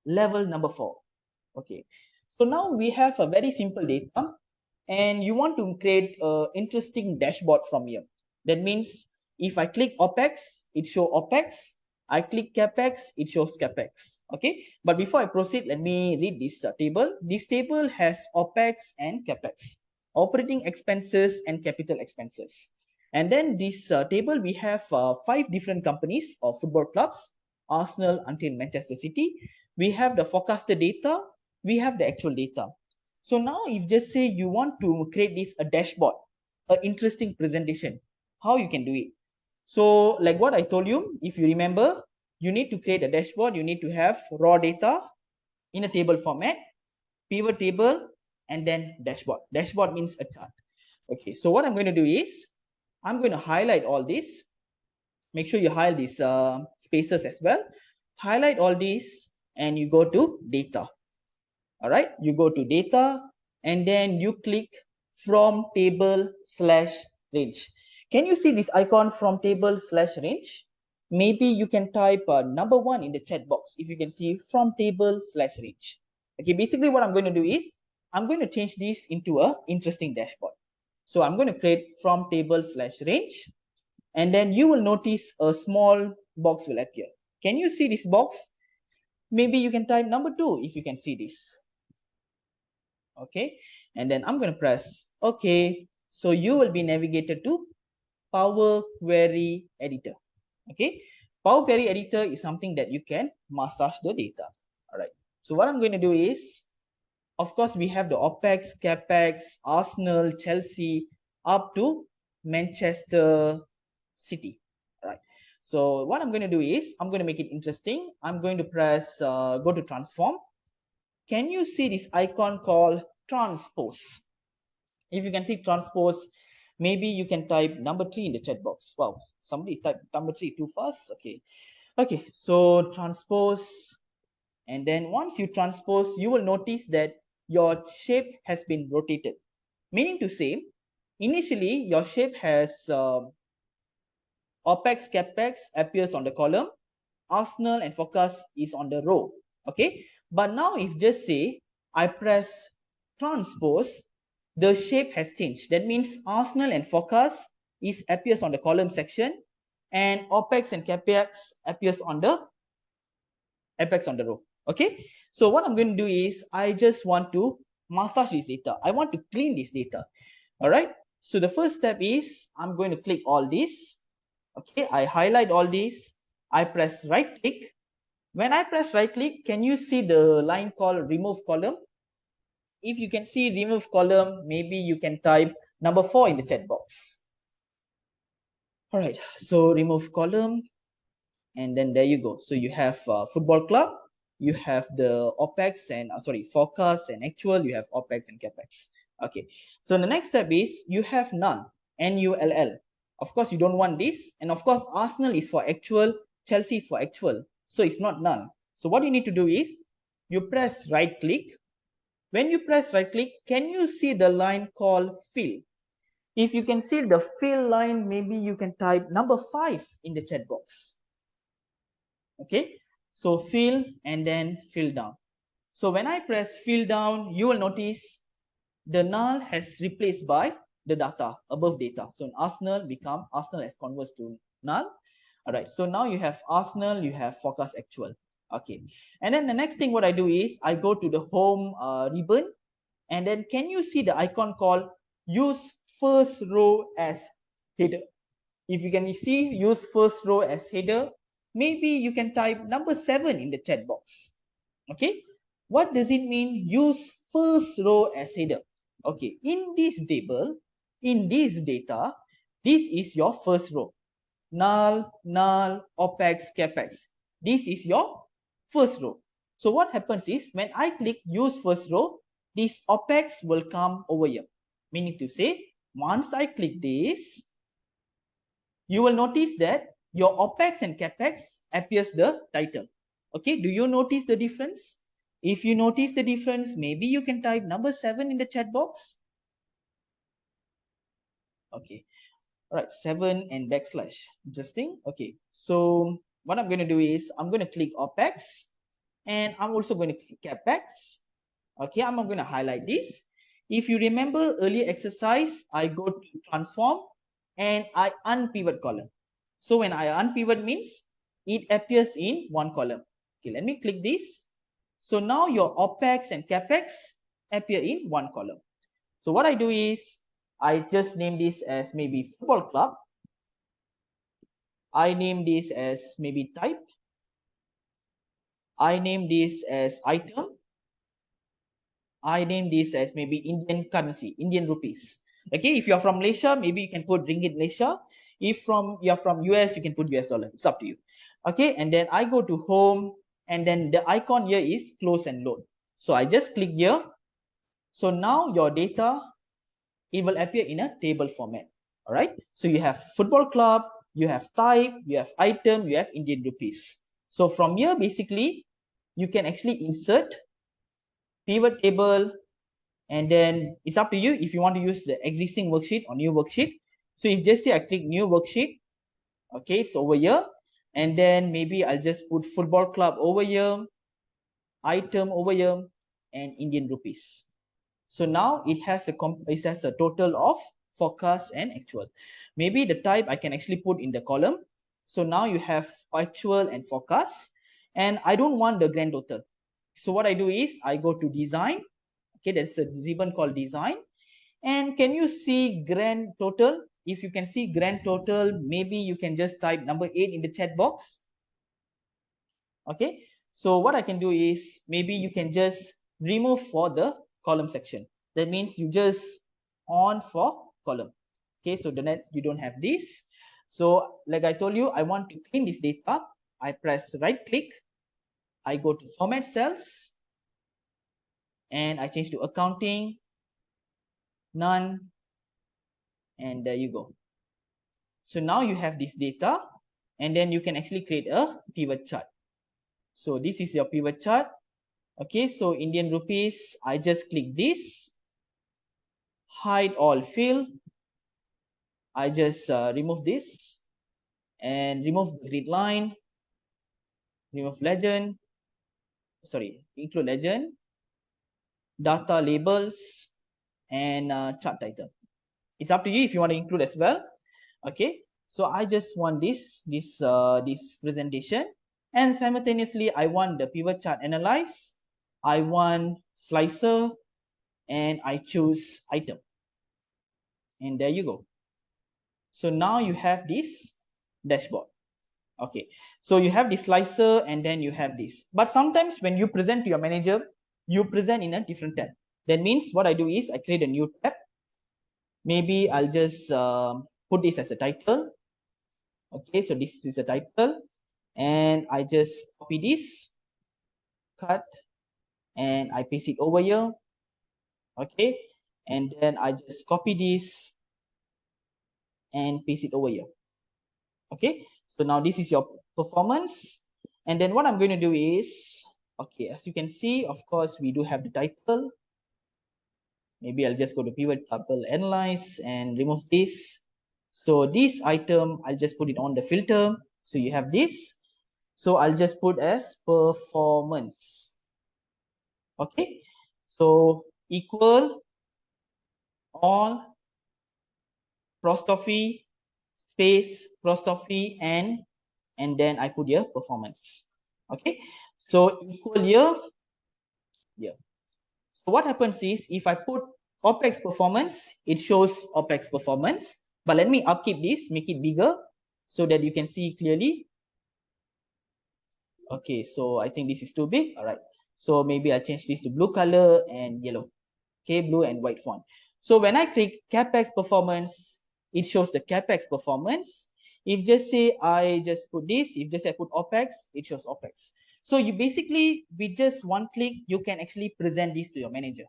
level number 4. Okay, so now we have a very simple data, and you want to create an interesting dashboard from here. That means if I click OPEX, it shows OPEX. I click CAPEX, it shows CAPEX. Okay, but before I proceed, let me read this table. This table has OPEX and CAPEX, operating expenses and capital expenses. And then this table, we have 5 different companies or football clubs, Arsenal until Manchester City. We have the forecasted data, we have the actual data. So now if just say you want to create this a dashboard, an interesting presentation, how you can do it? So like what I told you, if you remember, you need to create a dashboard, you need to have raw data in a table format, pivot table, and then dashboard. Dashboard means a chart. Okay, so what I'm going to do is, I'm going to highlight all this. Make sure you highlight these spaces as well. Highlight all these and you go to data. All right, you go to data and then you click from table slash range. Can you see this icon from table slash range? Maybe you can type number 1 in the chat box if you can see from table slash range. Okay, basically what I'm going to do is I'm going to change this into a interesting dashboard. So I'm going to create from table slash range, and then you will notice a small box will appear. Can you see this box? Maybe you can type number 2 if you can see this. Okay, and then I'm going to press OK. So you will be navigated to Power Query Editor. Okay, Power Query Editor is something that you can massage the data. All right, so what I'm going to do is, of course, we have the OPEX, CAPEX, Arsenal, Chelsea, up to Manchester City. All right, so what I'm going to do is, I'm going to make it interesting. I'm going to press go to transform. Can you see this icon called transpose? If you can see transpose, maybe you can type number 3 in the chat box. Wow, somebody typed number 3 too fast. Okay, so transpose, and then once you transpose, you will notice that your shape has been rotated, meaning to say initially your shape has OPEX CAPEX appears on the column, Arsenal and focus is on the row. Okay, but now if just say I press transpose, the shape has changed. That means Arsenal and focus is appears on the column section, and OPEX and CAPEX appears on the apex on the row. Okay, so what I'm going to do is I just want to massage this data. I want to clean this data. All right, so the first step is I'm going to click all this. Okay, I highlight all these, I press right click. When I press right click, can you see the line called remove column? If you can see remove column, maybe you can type number 4 in the chat box. All right, so remove column, and then there you go. So you have football club, you have the OPEX and forecast and actual, you have OPEX and CAPEX. Okay, so the next step is you have null, NULL. Of course, you don't want this, and of course, Arsenal is for actual, Chelsea is for actual, so it's not null. So what you need to do is you press right click. When you press right click, can you see the line called fill? If you can see the fill line, maybe you can type number 5 in the chat box. Okay, so fill and then fill down. So when I press fill down, you will notice the null has replaced by the data above data. So Arsenal become Arsenal has converted to null. All right, so now you have Arsenal, you have forecast actual. Okay, and then the next thing what I do is I go to the home ribbon, and then can you see the icon called use first row as header? If you can see use first row as header, maybe you can type number 7 in the chat box. Okay, what does it mean use first row as header? Okay, in this table, in this data, this is your first row. Null, null, OPEX, CAPEX. This is your first row. So what happens is when I click use first row, this OPEX will come over here. Meaning to say, once I click this, you will notice that your OPEX and CAPEX appears the title. Okay, do you notice the difference? If you notice the difference, maybe you can type number 7 in the chat box. Okay, all right, 7 and backslash. Interesting. Okay, so what I'm going to do is I'm going to click OPEX. and I'm also going to click capex. Okay, I'm going to highlight this. If you remember earlier exercise, I go to transform and I unpivot column. So when I unpivot means it appears in one column. Okay, let me click this. So now your OPEX and CAPEX appear in one column. So what I do is I just name this as maybe football club. I name this as maybe type. I name this as item. I name this as maybe Indian currency, Indian rupees. Okay, if you're from Malaysia, maybe you can put ringgit Malaysia. If you're from US, you can put US dollar. It's up to you. Okay, and then I go to home, and then the icon here is close and load. So I just click here. So now your data, it will appear in a table format. All right. So you have football club, you have type, you have item, you have Indian rupees. So from here, basically, you can actually insert pivot table, and then it's up to you if you want to use the existing worksheet or new worksheet. So if just say I click new worksheet, okay, so over here, and then maybe I'll just put football club over here, item over here, and Indian rupees. So now it has a total of forecast and actual. Maybe the type I can actually put in the column. So now you have actual and forecast, and I don't want the grand total. So what I do is I go to design. Okay, that's a ribbon called design. And can you see grand total? If you can see grand total, maybe you can just type number 8 in the chat box. Okay, so what I can do is maybe you can just remove for the column section. That means you just on for column. Okay, so the net you don't have this. So like I told you, I want to clean this data. I press right click. I go to format cells, and I change to accounting, none, and there you go. So now you have this data, and then you can actually create a pivot chart. So this is your pivot chart. Okay, so Indian rupees, I just click this, hide all fill. I just remove this and remove the grid line, remove legend, sorry, include legend, data labels, and chart title. It's up to you if you want to include as well. Okay, so I just want this presentation, and simultaneously I want the pivot chart analyze. I want slicer, and I choose item, and there you go. So now you have this dashboard. Okay, so you have the slicer, and then you have this. But sometimes when you present to your manager, you present in a different tab. That means what I do is I create a new tab. Maybe I'll just put this as a title. Okay, so this is a title, and I just copy this, cut, and I paste it over here. Okay, and then I just copy this and paste it over here. Okay, so now this is your performance, and then what I'm going to do is, okay, as you can see, of course we do have the title. Maybe I'll just go to PivotTable analyze and remove this. So this item, I'll just put it on the filter. So you have this. So I'll just put as performance. Okay, so equal all apostrophe space apostrophe and then I put here performance. Okay, so equal here. So what happens is if I put OPEX performance, it shows OPEX performance. But let me upkeep this, make it bigger so that you can see clearly. Okay, so I think this is too big. All right, so maybe I'll change this to blue color and yellow. Okay, blue and white font. So when I click CAPEX performance, it shows the CAPEX performance. If just say I just put this, if just I put OPEX, it shows OPEX. So you basically, with just one click, you can actually present this to your manager.